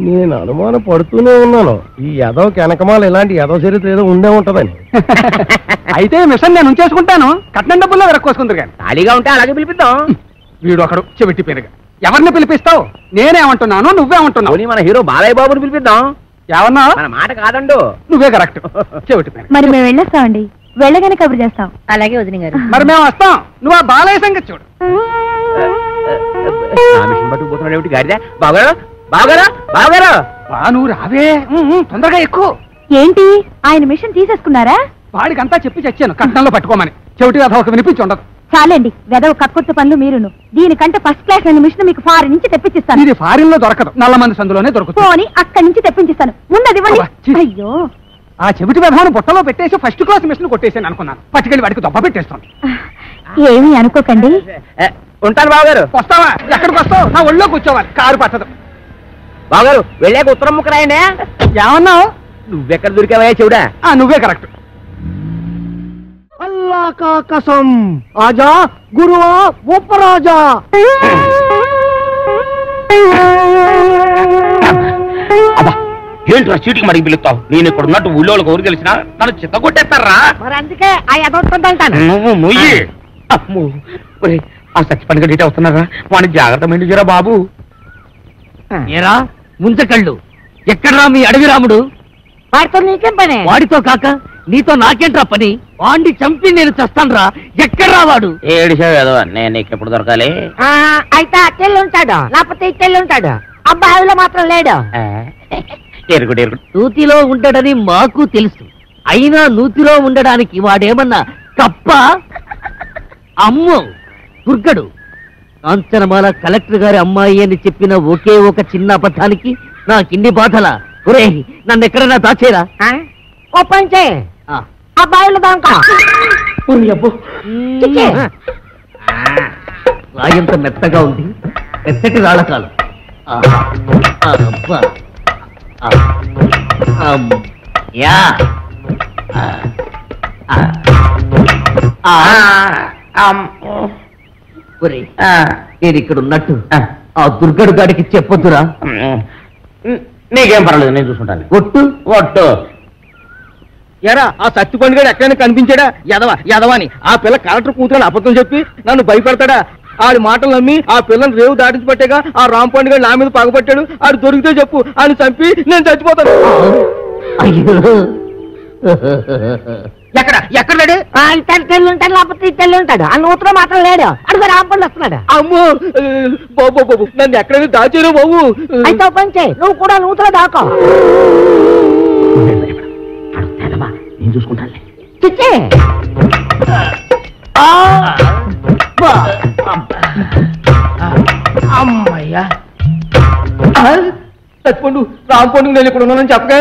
నేను అనుమానం పడుతూనే ఉన్నాను, ఈ ఎదవ వెనకమాల ఇలాంటి ఎదవ చరిత్ర ఏదో ఉండే ఉంటదని. అయితే మిషన్ నేను ఉంచేసుకుంటాను, కట్నం డబ్బుల్లో వెరక్కోసుకుందరు కానీ. ఖాళీగా ఉంటే అలాగే పిలిపిద్దాం. వీడు ఒకడు చెవిటి పెరుగా. ఎవరిని పిలిపిస్తావు? నేనేమంటున్నాను, నువ్వేమంటున్నావు? మన హీరో బాలయ్య బాబుని పిలిపిద్దాం. ఏమన్నా? మన మాట కాదండు. నువ్వే కరెక్ట్. చెవిటి పెరుగు. మరి మేము వెళ్ళొస్తామండి, వెళ్ళగానే కబురు చేస్తాం. అలాగే వదిన గారు. మరి మేము వస్తాం, నువ్వు ఆ బాలయ్య సంగతి చూడు. మిషన్ పట్టుకుపోతున్నాడు ఏమిటి గారిదా? బావగారు, బావగారు, బావగారు, నువ్వు రావే, తొందరగా ఎక్కువ. ఏంటి ఆయన మిషన్ తీసేసుకున్నారా? వాడికంతా చెప్పి చచ్చాను కట్నంలో పట్టుకోమని. చెవిటి అదొక వినిపించి ఉండదు. చాలండి, వెదవ కక్కుర్తి పనులు మీరును. దీనికంటే ఫస్ట్ క్లాస్ అనే మిషన్ మీకు ఫారిన్ నుంచి తెప్పించిస్తాను. ఇది ఫారిన్ లో దొరకదు, నల్లమంది సందులోనే దొరుకుతుంది. పోనీ అక్కడి నుంచి తెప్పించిస్తాను. ముందది ఇవ్వండి. అబ్బా, ఛీ. అయ్యో, ఆ చెవిటి వ్యవహారం బుట్టలో పెట్టేసి ఫస్ట్ క్లాస్ మిషన్ కొట్టేసాను అనుకున్నాను. పట్టుకెళ్ళి వాడికి దొబ్బ పెట్టేస్తాను. ఏమీ అనుకోకండి. ఉంటాను బావగారు. వస్తావా? ఎక్కడికి వస్తావు? నా ఒళ్ళో కూర్చోవాలి, కారు పట్టదు. బావగారు వెళ్ళాక ఉత్తరం ముక్క రాయండి. ఏమన్నావు? నువ్వెక్కడ దొరికావా చెవుడా? నువ్వే కరెక్ట్. అల్లా కా కసం, ఆజా గురువా ఉపరాజా. అబ్బా ఏంట్రా చీటికి మడికి పిలుస్తావు? నేను ఇక్కడ ఉన్నట్టు ఊళ్ళో ఊరు తెలిసిన నన్ను చిత్త కొట్టేస్తారా? మరి అందుకే ఆ ఎదవుతుందంటాను. నువ్వు మొయ్యి. అమ్మో, ఆ సచ్చిపండుగ డీట్ అవుతున్నారా? వాడిని జాగ్రత్త మెండుజరా బాబు. ఏరా ముంచకళ్ళు, ఎక్కడ్రా మీ అడవి రాముడు? వాడితో నీకేం పని? వాడితో కాక నీతో నాకేంట్రా పని? వాడిని చంపి నేను చస్తాన్రా. ఎక్కడ్రా వాడు? ఏడిసావు కదా, నేను నీకు ఎప్పుడు దొరకాలి? అయితే అట్టెళ్ళు ఉంటాడు, లేకపోతే ఇట్టెళ్ళు ఉంటాడు. అబ్బాయిలో మాత్రం లేడు. ఎరుగుడు ఎరుగుడు నూతిలో ఉండడని మాకు తెలుసు, అయినా నూతిలో ఉండడానికి వాడేమన్నా కప్ప? అమ్మో దుర్గడు, కాంచనమాల కలెక్టర్ గారి అమ్మాయి అని చెప్పిన ఒకే ఒక చిన్న అబద్ధానికి నాకిన్ని బాధల. ఒరే నన్ను ఎక్కడైనా దాచేరా? ఓ పని చేయి, అబ్బాయిల దాకా రాయంత మెత్తగా ఉంది, మెత్తటి రాళ్ళకాలు. నేను ఇక్కడ ఉన్నట్టు ఆ దుర్గడు గాడికి చెప్పొద్దురా. నీకేం పర్వాలేదు, నేను చూసుకుంటాను. ఒట్టు ఒట్టు. ఎరా ఆ సత్తిపండు గారు ఎక్కడైనా కనిపించాడా? యదవాని ఆ పిల్ల కలెక్టర్ కూతురని అబద్ధం చెప్పి నన్ను భయపెడతాడా? ఆడి మాటలు నమ్మి ఆ పిల్లని రేవు దాటించి పట్టాక ఆ రాంపండు గారు నా మీద పగబట్టాడు. ఆడు దొరికితే చెప్పు, ఆయన చంపి నేను చచ్చిపోతాను. ఎక్కడ లేడు? తెల్లి ఉంటాడు, లేకపోతే తెల్లి ఉంటాడు. ఆ నూతులో మాత్రం లేడు. అడుగు రాంపండు వస్తున్నాడు. అమ్మో బాబు నన్ను ఎక్కడైనా దాచారు బాబు. అయితే పని చేయి, నువ్వు కూడా నూతులో దాకో. నేను చూసుకుంటాను. చిచ్చే అమ్మయ్యా, చచ్చిపోండు రాంపండు నేను ఇక్కడ ఉన్నానని చెప్పగా.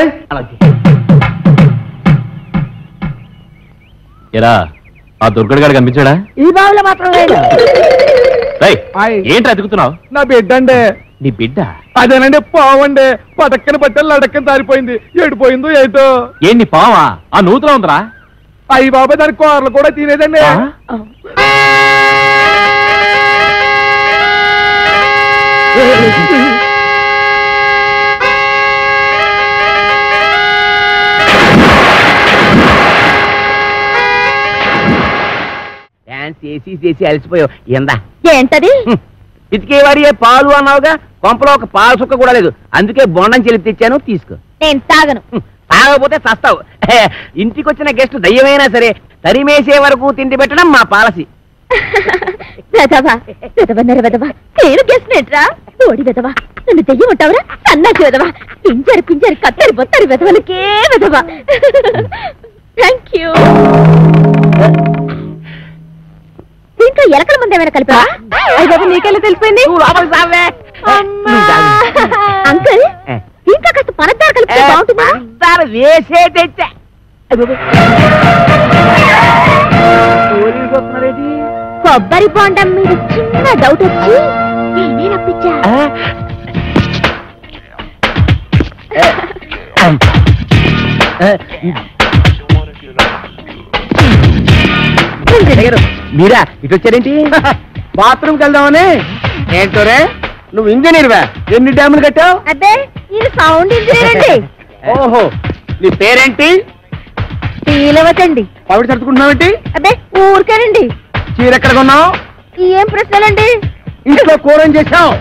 ఎరా ఆ దుర్గడు గారు కనిపించాడా? ఈ బావిలో మాత్రం లేదు. ఏంటి అతుకుతున్నావు? నా బిడ్డ అండి. నీ బిడ్డ? అదేనండి పావండి, పటక్కన పట్టాలి లడక్కన దారిపోయింది. ఏడిపోయిందో ఏటో. ఏంటి పావా? ఆ నూతులో ఉందిరా. అయ్యి బాబాయ్ దాని కూరలు కూడా తినేదండి. చేసి అలసిపోయావు. ఎందా ఏంటది? ఇతికేవాడి పాలు అన్నావుగా, కొంపలో ఒక పాలు సుక్క కూడా లేదు. అందుకే బొండం చెల్లి తెచ్చాను, తీసుకో. నేను తాగను. తాగకపోతే చస్తావు. ఇంటికి వచ్చిన గెస్ట్ దయ్యమైనా సరే తరిమేసే వరకు తిండి పెట్టడం మా పాలసీ. నేను గెస్ట్రా ఓడి వెదవా, నన్ను దెయ్యం ఉంటావురా? సన్నాసి వెదవా, పింజరి కత్తరి బొత్తరి వెదవలకే వెదవా. Thank you. దీంట్లో ఎలకల ముందు ఏమైనా కలిపా? అయితే నీకెళ్ళి తెలిసిపోయింది. అంకుల్ దీంట్లో కాస్త పనద్దారు కలిపితే బాగుంటుందా? వేసే తెచ్చా. కొబ్బరి బొండం మీద చిన్న డౌట్ వచ్చి నేనే రప్పించా. మీరా ఇటు వచ్చారేంటి? బాత్రూమ్కి వెళ్దామని. ఏంటోరే నువ్వు ఇంజనీర్వా? ఎన్ని డ్యాములు కట్టావు? అదే ఇది సౌండ్ ఇంజనీర్ అండి. ఓహో నీ పేరేంటి? తీలవతండి. పవిడి సర్దుకుంటున్నావేంటి? అదే ఊరికేనండి. చీర ఎక్కడ కొన్నావు? ఏం ప్రశ్నలండి? ఇంట్లో కూర ఏం చేసావు?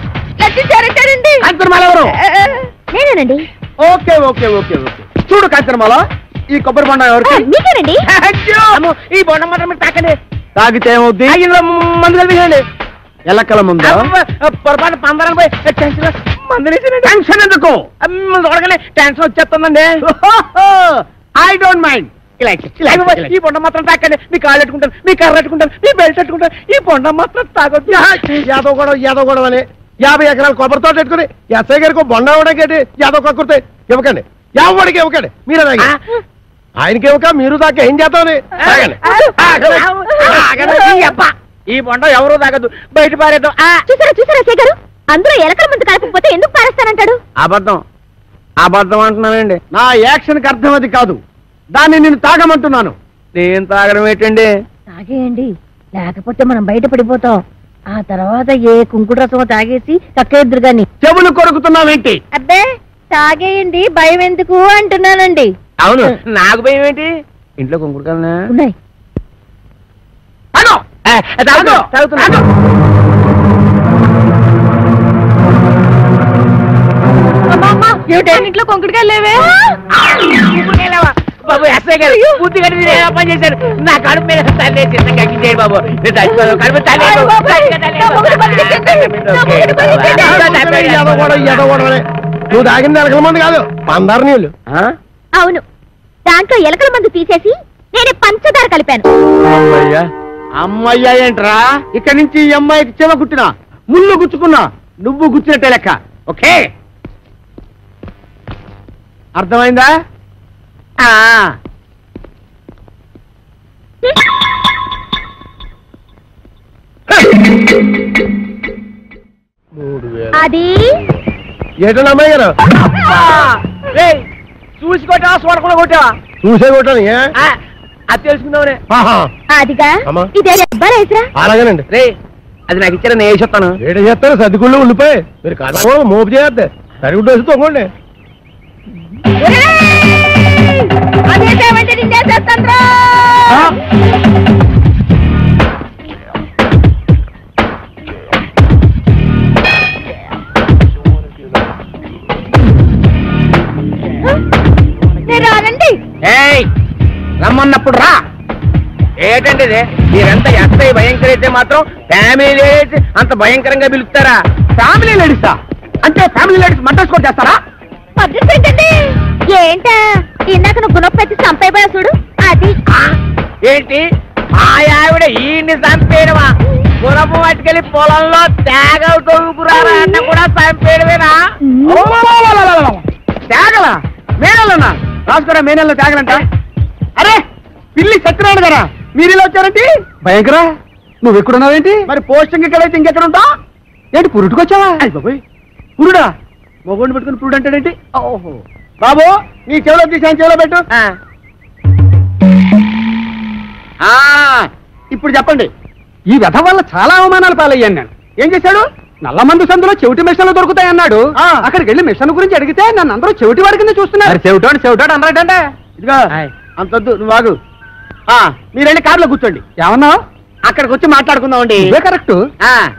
చేరండి. కాంచనమాల ఎవరు? నేనేనండి. Okay okay okay okay. చూడు కాంచనమాల, ఈ కొబ్బరి బొండం ఎవరికి? మీకేనండి. ఈ బొండం మాత్రం తాకండి. తాగితే ఏమవుద్ది? మందు కలిపేయండి. ఎలక్కల ముందు పొరపాటు పందరం పోయి టెన్షన్ ఎందుకు? చూడగానే టెన్షన్ వచ్చేస్తుందండి. I don't mind. ఈ బొండం మాత్రం తాకండి. మీ కాళ్ళు పెట్టుకుంటాను, మీ కర్ర పెట్టుకుంటాను, మీ బెల్ట్ పెట్టుకుంటాను. ఈ బొండం మాత్రం తాగొద్దు. యాదవ్ గొడవ అని 50 ఎకరాల కొబ్బరి తోట పెట్టుకుని ఎస్ఐ గారికి బొండ ఇవ్వడానికి యాదవ్ కక్కుర్తే ఇవ్వకండి. ఎవరికి ఇవ్వకండి. మీరే తాగి ఆయనకి ఇవ్వక మీరు దాకా ఏం చేద్దామని ఈ బొండం ఎవరూ తాగద్దు, బయట పారేద్దాం. చూసారా గారు, అందులో ఎలకల ముందు కలపకపోతే ఎందుకు పారేస్తానంటాడు? అబద్ధం అంటున్నానండి. నా యాక్షన్కి అర్థం అది కాదు. దాన్ని నేను తాగమంటున్నాను. నేను తాగడం ఏంటండి? తాగేయండి, లేకపోతే మనం బయట పడిపోతాం. ఆ తర్వాత ఏ కుంకుడు రసం తాగేసి కక్కేద్దరు గాని. చెవులు కొరుకుతున్నావేంటి? అబ్బే తాగేయండి, భయం ఎందుకు అంటున్నానండి. అవును, నాకు భయం ఏంటి? ఇంట్లో కుంకుడుకాయలున్నా ఉన్నాయి. ఇంట్లో కొంకుడికాయలు లేవే? బాబు ఎస్ఐ గారు బుద్ధి కట్టి పని చేశారు. నా కడుపు మీద తల్లి కక్కించేయండి బాబు. కడుపు నువ్వు తాగింది ఎలకల మంది కాదు, పందారు నీళ్ళు. అవును, దాంట్లో ఎలకల మందు తీసేసి నేనే పంచదార కలిపాను. అమ్మయ్యా ఏంట్రా? ఇక్కడి నుంచి ఈ అమ్మాయికి చెవ కుట్టినా ముళ్ళు గుచ్చుకున్నా నువ్వు గుచ్చినట్టే లెక్క. ఓకే, అర్థమైందా? అది ఏటన్నా అమ్మాయి గారు చూసి కొట్టావా చూడకుండా కొట్టావా? చూసే కొట్టాను. అది తెలుసుకుందామనే. అదిగా అమ్మా. ఇదే ఎవ్వరేసరా అలాగేనండి. రే అది నాకు ఇచ్చారా, నేను వేసి వస్తాను. ఏడు చేస్తారు సర్దిగుళ్ళు ఉండిపోయి మీరు కాదు మోపు చేయద్దు సరిగుడ్డు వేసి తొంగండి. రానండి. రమ్మన్నప్పుడు రా. ఏంటండి ఇది? మీరెంత ఎస్ఐ భయంకర అయితే మాత్రం ఫ్యామిలీ లేడీస్ అంత భయంకరంగా పిలుస్తారా? ఫ్యామిలీ లేడీసా అంటే ఫ్యామిలీ లేడీస్ మంట స్కోర్ చేస్తారా? ఏంటా ఇందాక నువ్వు గుణపెట్టి చంపైపోయా చూడు అది. ఏంటి మా ఆవిడ ఈయన్ని చంపేయడమా? గుణపు పట్టుకెళ్ళి పొలంలో తేగలు తొలుకురారా అన్న కూడా చంపేయడమేనా? తేగలా? మేనల్లోనా? రాసుకోరా మేనల్లో తేగలంట. అరే పిల్లి సత్యనారాయణ గారా, మీరు ఇలా వచ్చారండి? భయంకర నువ్వు ఎక్కడున్నావేంటి? మరి పోస్టింగ్ ఎక్కడైతే ఇంకెక్కడ ఉంటా ఏంటి పురుటుకొచ్చావా? పురుడా? మొగోడిని పెట్టుకుని పురుడు అంటాడేంటి? ఓహో బాబు, నీ చెవిలో తీసాను, చెవిలో పెట్టు. ఇప్పుడు చెప్పండి. ఈ వ్యధ వల్ల చాలా అవమానాలు పాలయ్యాను నేను. ఏం చేశాడు? నల్లమందు సందులో చెవిటి మిషన్లు దొరుకుతాయన్నాడు. అక్కడికి వెళ్ళి మిషన్ గురించి అడిగితే నన్ను అందరూ చెవిటి వాడి కింద చూస్తున్నారు. చెవిటోడు అన్నాడంటే ఇదిగో అంతొద్దు, నువ్వు ఆగు. మీరెళ్ళి కారులో కూర్చోండి. ఏమన్నావు? అక్కడికి వచ్చి మాట్లాడుకుందామండి. ఇదే కరెక్ట్.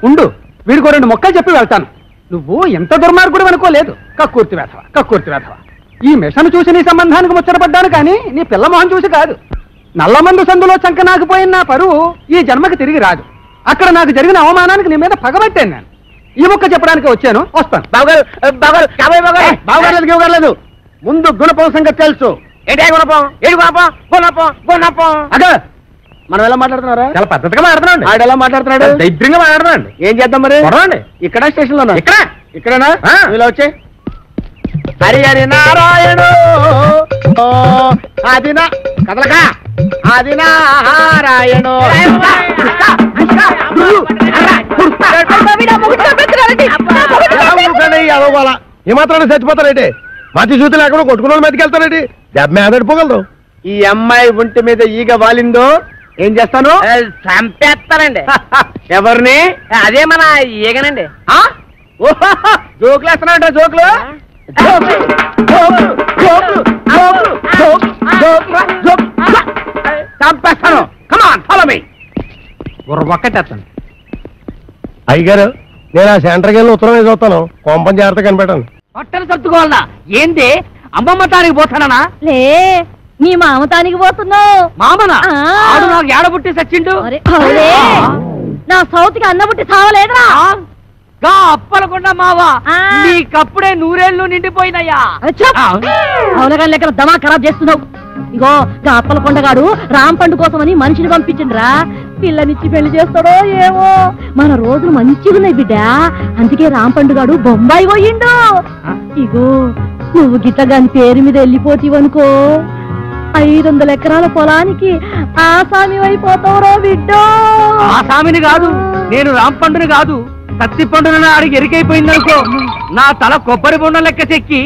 ఉండు, వీడికో 2 మొక్కలు చెప్పి వెళ్తాను. నువ్వు ఎంత దుర్మార్గుడు అనుకోలేదు. కక్కుర్తి వేధవ. ఈ మిషన్ చూసి నీ సంబంధానికి ముచ్చటపడ్డాను కానీ నీ పిల్ల మొహం చూసి కాదు. నల్లమందు సందులో చంకనాకపోయిన నా పరువు ఈ జన్మకి తిరిగి రాదు. అక్కడ నాకు జరిగిన అవమానానికి నీ మీద పగబట్టాను నేను. ఈ మొక్క చెప్పడానికి వచ్చాను, వస్తాను. బావగారు ముందు గుణపం సంగతి తెలుసు. ఏటే గుణపం? ఏడు గుణపం. అదే మనం ఎలా మాట్లాడుతున్నారా? చాలా పద్ధతిగా మాట్లాడుతున్నాడు. ఆడు ఎలా మాట్లాడుతున్నాడు? దైద్యంగా మాట్లాడుతున్నాడు. ఏం చేద్దాం మరి? కొడవండి. ఇక్కడ స్టేషన్ లో ఇక్కడనా? ఆ. ఇలా వచ్చే హరి హరి నారాయణ అది నా కదలక అది నారాయణ. ఏమాత్రం చచ్చిపోతారేంటి? మధ్య చూతి లేకుండా కొట్టుకున్న వాళ్ళు మీదకి వెళ్తారేంటి? దెబ్బ మీద పడిపోగలరు. ఈ అమ్మాయి ఒంటి మీద ఈగ వాలిందో ఏం చేస్తాను? చంపేస్తానండి. ఎవరిని? అదే మన ఈగనండి. జోకులు వేస్తున్నాడు. జోకులు చంపేస్తాను. Come on follow me. ఒక్కటేస్తాను. అయ్యగారు, నేను ఆ సెంటర్కి వెళ్ళి ఉత్తరం మీద చూస్తాను. కొంపం జాగ్రత్త కనిపెట్టాను. పట్టణ సర్దుకోవాలనా? ఏంది అమ్మమ్మ తానికి పోతానా? లే నీ మామతానికి పోతున్నావు. మామనా? ఆడు నాకు ఏడబుట్టి సచ్చిండు. నా సౌతికి అన్నబుట్టి సావలేదురా. గా అప్పలకుండా మావా, ఆ. నీకప్పుడే 100 ఏళ్ళు నిండిపోయినయ్యా. అవునగా లెక్కల దమా ఖరాబ్ చేస్తున్నావు. ఇగో గా అప్పలకొండగాడు రామ్ పండు కోసమని మనిషిని పంపించిండ్రా. పిల్లనిచ్చి పెళ్లి చేస్తాడో ఏమో. మన రోజులు మంచిగా ఉన్నాయి బిడ్డ. అందుకే రామ్ పండుగాడు బొంబాయి పోయిండు. ఇగో నువ్వు గిట్టగాని పేరు మీద వెళ్ళిపోతీవనుకో 500 ఎకరాల పొలానికి ఆసామి అయిపోతావురో బిడ్డో. ఆసామిని కాదు, నేను రాంపండుని కాదు, సత్తి పండున ఆడికి ఎరికైపోయిందనుకో నా తల కొబ్బరి బొండం లెక్క చెక్కి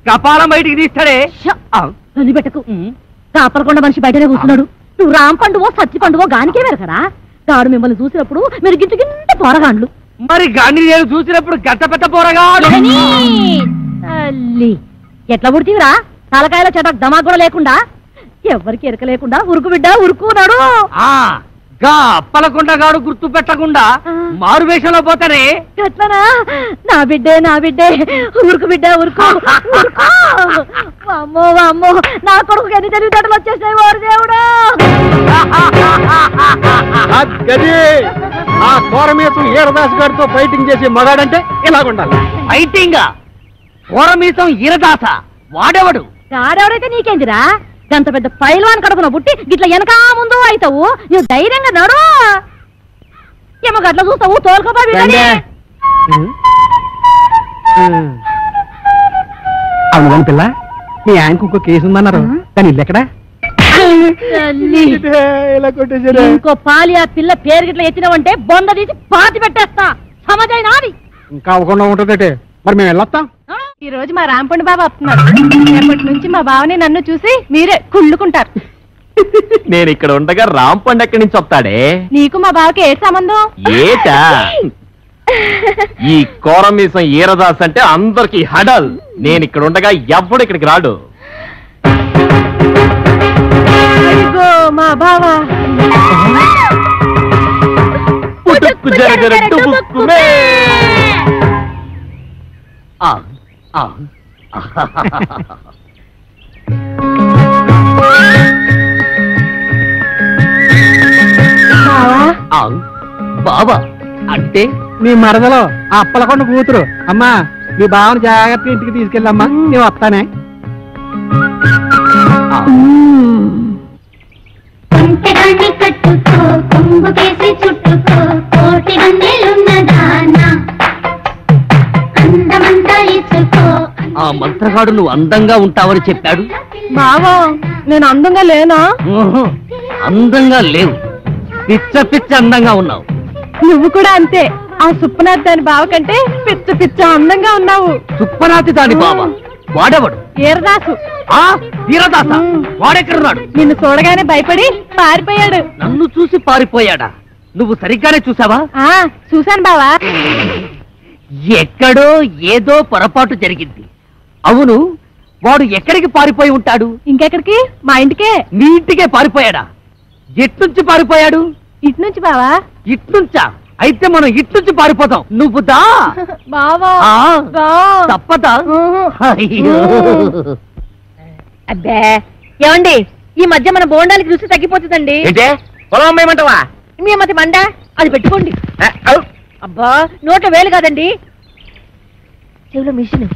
కపాలం బయటికి తీస్తాడే. పెట్టకు. కాపలకొండ మనిషి బయటనే కూర్చున్నాడు. నువ్వు రామ్ పండువో సత్తి పండువో గానికే వెరకరా. గాడు మిమ్మల్ని చూసినప్పుడు మీరు గింత గింత పోరగాండ్లు. మరి గాని నేను చూసినప్పుడు గట్ట పెద్ద పోరగా తల్లి ఎట్లా పుడితీవిరా? తలకాయల చెట దమా కూడా లేకుండా, ఎవరికి ఎరక లేకుండా ఉరుకు బిడ్డ ఉరుకున్నాడు. గా అప్పలకొండగాడు గుర్తు పెట్టకుండా మారు వేషంలో పోతారే. ఎట్లనా? నా బిడ్డే ఉరుకు బిడ్డ ఉరుకు ఉరుకు. అమ్మో అమ్మో, నా కొడుకు ఎన్ని తెలివితేటలు వచ్చేసాయి వారు దేవుడు. ఆ కోరమీసం ఈరదాస్ గారితో ఫైటింగ్ చేసి మగాడంటే ఇలాగుండాలి. ఫైటింగ్ పూరమీసం ఈరదాస వాడెవడు? గాడెవడైతే నీకేందిరా? గంత పెద్ద పైల్వాన్ కడుపున పుట్టి గిట్ల వెనకా ముందు అవుతావు. నువ్వు ధైర్యంగా నడు. ఏమో గట్ల చూస్తావు తోలుకోబా. అవును కానీ పిల్ల మీ ఆయనకు ఇంకో కేసు ఉందన్నారు కానీ ఇల్లు ఎక్కడా ఇలా కొట్టేశారు ఇంకో పాలి ఆ పిల్ల పేరు గిట్ల ఎత్తినావంటే బొంద తీసి పాతి పెట్టేస్తా సమజైనా అది ఇంకా అవ్వకుండా ఉంటుందటే మరి మేము వెళ్ళొస్తాం ఈ రోజు మా రాంపండు బాబు వస్తున్నారు రేపటి నుంచి మా బావని నన్ను చూసి మీరే కుళ్ళుకుంటారు. నేను ఇక్కడ ఉండగా రాంపండు ఎక్కడి నుంచి వస్తాడే? నీకు మా బావకి ఏ సంబంధం? ఏటా ఈ కోరమీసం ఈరదాస్ అంటే అందరికి హడల్. నేను ఇక్కడ ఉండగా ఎవ్వడు ఇక్కడికి రాడు. అదిగో మా బావ. పుట్టుకు జరగర టుముక్కుమే. బాబా అంటే మీ మరదలో ఆ అప్పలకొండ కూతురు. అమ్మా మీ బావని జాగ్రత్తగా ఇంటికి తీసుకెళ్ళమ్మా, నేను వస్తానే. కట్టుకో కొంగు కేసి చుట్టుకో కోటి వందలున్నదానా అందమంతా ఇచ్చుకో. ఆ మంత్రగాడు నువ్వు అందంగా ఉంటావని చెప్పాడు. బావా నేను అందంగా లేనా? అందంగా లేవు, పిచ్చ పిచ్చ అందంగా ఉన్నావు. నువ్వు కూడా అంతే. ఆ సుప్పనాథ్ దాని బావ కంటే పిచ్చ పిచ్చ అందంగా ఉన్నావు. సుప్పనాథి దాని బాబా వాడెవడు? ఈరదాసు. ఆ వీరదాస వాడెక్కడున్నాడు? నిన్ను చూడగానే భయపడి పారిపోయాడు. నన్ను చూసి పారిపోయాడా? నువ్వు సరిగ్గానే చూసావా? ఆ చూశాను బావా. ఎక్కడో ఏదో పొరపాటు జరిగింది. అవును, వాడు ఎక్కడికి పారిపోయి ఉంటాడు? ఇంకెక్కడికి? మా ఇంటికే. నీ ఇంటికే పారిపోయాడా? ఎట్నుంచి పారిపోయాడు? ఇటు నుంచి బావా. ఇట్నుంచా? అయితే మనం ఇట్నుంచి పారిపోతాం. నువ్వు దా బావా. ఆ, దా. తప్పదా? అయ్యో. అబ్బే ఏమండి, ఈ మధ్య మన బోండాలకి రుచి తగ్గిపోతుందండి. ఏంటే పొలం అమ్మేయమంటావా? మీ మతి మండ అది పెట్టుకోండి. అబ్బా నోట్లో వేలు కాదండి, చెవిలో మిషన్.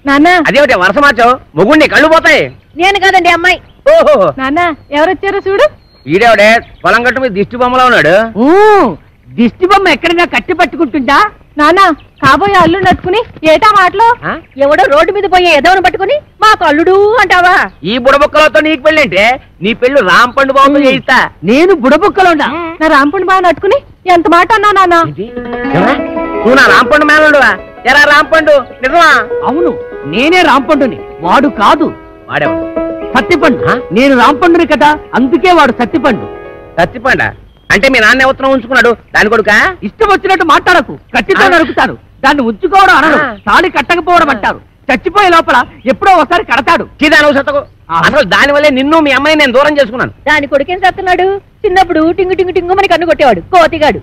నాన్న అదేమిటి వరస మార్చావు? మొగుండి కళ్ళు పోతాయి. నేను కాదండి అమ్మాయి. ఓహో నాన్న ఎవరొచ్చారో చూడు. ఈడేవిడే పొలం గట్టు మీద దిష్టి బొమ్మలో ఉన్నాడు. దిష్టి బొమ్మ ఎక్కడైనా కట్టి పట్టుకుంటుందా? నాన్న కాబోయే అల్లు నట్టుకుని ఏటా మాటలో ఎవడో రోడ్డు మీద పోయే ఎదవను పట్టుకుని మాకు అల్లుడు అంటావా? ఈ బుడబుక్కలతో నీకు పెళ్ళి అంటే నీ పెళ్ళు రాంపండు బాబుతో చేయిస్తా. నేను బుడబుక్కలో ఉన్నా. నా రాంపండు బావ నట్టుకుని ఎంత మాట అన్నా నాన్న. నువ్వు నా రాంపండు మేనడువా? ఎరా రాంపండు నిజమా? అవును, నేనే రాంపండుని, వాడు కాదు. వాడేవాడు సత్తిపండు. నేను రాంపండుని కదా, అందుకే వాడు సత్తిపండు. సత్తిపండ అంటే మీ నాన్న ఉత్తరం ఉంచుకున్నాడు దాని కొడుక? ఇష్టం వచ్చినట్టు మాట్లాడకు, కట్టితో నరుకుతారు. దాన్ని ఉంచుకోవడం అనరు, తాళి కట్టకపోవడం అంటారు. చచ్చిపోయే లోపల ఎప్పుడో ఒకసారి కడతాడు. అసలు దాని వల్లే నిన్ను మీ అమ్మాయి నేను దూరం చేసుకున్నాను. దాని కొడుకేం చేస్తున్నాడు? చిన్నప్పుడు టింగు టింగు టింగు మని కన్ను కొట్టేవాడు, కోతిగాడు.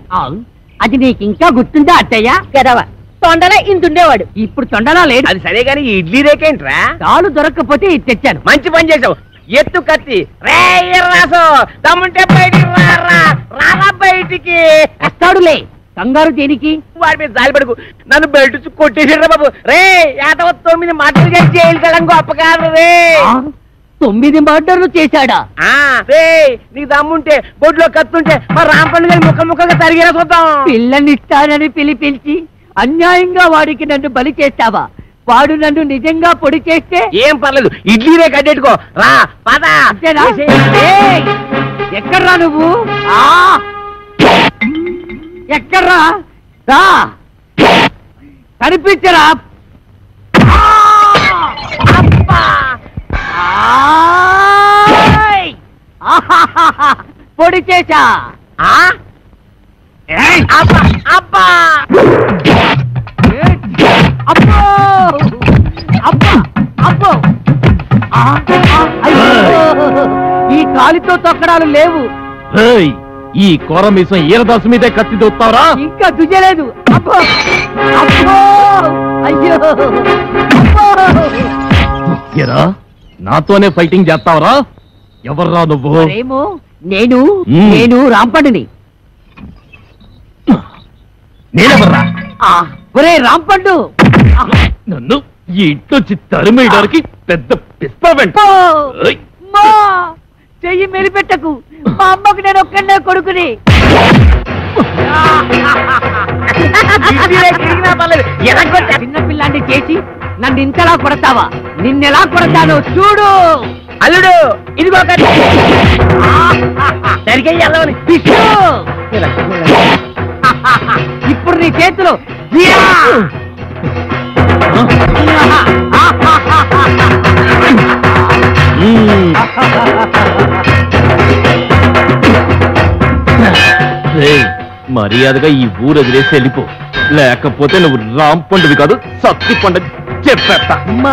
అది నీకు ఇంకా గుర్తుందా అత్తయ్య? గదవా తొండలా ఇంతుండేవాడు. ఇప్పుడు తొండలా లేడు. అది సరే గాని ఈ ఇడ్లీ రేకేంట్రా? తాళు దొరక్కపోతే ఇది తెచ్చాను. మంచి పని చేసావు. ఎత్తు కత్తి రే రాసు దమ్ముంటే బయటికి రారా బయటికి. వస్తాడులే, కంగారు దేనికి? వాడి మీద జాలి పడుకు, నన్ను బయట కొట్టేసాడు బాబు. రే 9 మటలు చేసి జైలుకి వెళ్ళడం గొప్ప కాదు రే. 9 మర్డర్లు చేశాడా? రే నీకు దమ్ముంటే బొడ్లో కత్తుంటే మా రాంపండు గారి ముక్క ముక్కగా తరిగేలా చూద్దాం. పిల్లనిస్తానని పిలిపించి అన్యాయంగా వాడికి నన్ను బలి చేస్తావా? వాడు నన్ను నిజంగా పొడి చేస్తే ఏం పర్లేదు, ఇడ్లీ రే కట్టేట్టుకో. రా పద. ఎక్కడ్రా నువ్వు? ఎక్కడ్రా? రా కనిపించరా? పొడి చేశా. అబ్బా అబ్బా అబ్బో అబ్బా అబ్బో. ఈ కాలితో తొక్కడాలు లేవు. ఈ కోరమీసం ఈరదాసు మీదే కత్తి దొత్తావరా? ఇంకా దుయ్యలేదు. అబ్బో అబ్బో అయ్యో అబ్బో. ఎరా నాతోనే ఫైటింగ్ చేస్తావరా? ఎవర్రా నువ్వు? ఏమో నేను రాంపండుని. నేనెవర్రా? ఒరే రాంపండు, నన్ను ఈ ఇంట్లోంచి తరిమేయడానికి పెద్ద పిస్తావెంట. చెయ్యి మెలిపెట్టకు, మా అమ్మకు నేను ఒక్కడే కొడుకుని. చిన్నపిల్లాన్ని చేసి నన్ను ఇంతలా కొడతావా? నిన్నెలా కొడతాను చూడు. అల్లుడు ఇదిగో సరిగ్గా ఇప్పుడు నీ చేతులు మర్యాదగా ఈ ఊరు వదిలేసి వెళ్ళిపో, లేకపోతే నువ్వు రాంపండువి కాదు సత్తి పండు చెప్పేస్తా. అమ్మా,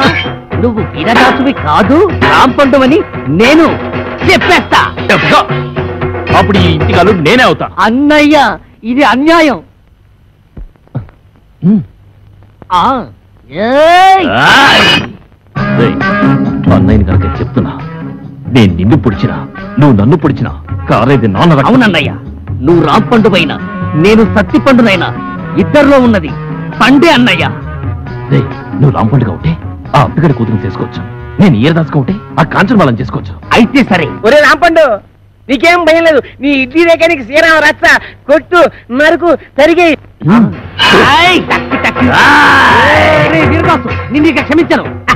నువ్వు వీరదాసువి కాదు, రాంపండువని నేను చెప్పేస్తా. చెప్తా. అప్పుడు ఈ ఇంటికి అల్లుడు నేనే అవుతా. అన్నయ్య, ఇది అన్యాయం. ఆ, ఏయ్! అన్నయ్యని కనుక చెప్తున్నా, నేను నిన్ను పొడిచినా నువ్వు నన్ను పొడిచినా కారేది నాన్న. అవునన్నయ్య, నువ్వు రాంపండువైనా నేను సత్తిపండునైనా ఇద్దరిలో ఉన్నది పండే అన్నయ్య. నువ్వు రాంపండుగా ఉంటే ఆ అప్పగడి కూతురు చేసుకోవచ్చు, నేను ఈరదాసుగా ఉంటే ఆ కాంచన వాళ్ళని చేసుకోవచ్చు. అయితే సరే. ఒరే రాంపండు, నీకేం భయం లేదు. నీ ఇడ్లీ రేఖానికి శ్రీరామ రచ్చ కొట్టు నరుకు తరిగి నిన్ను క్షమించను.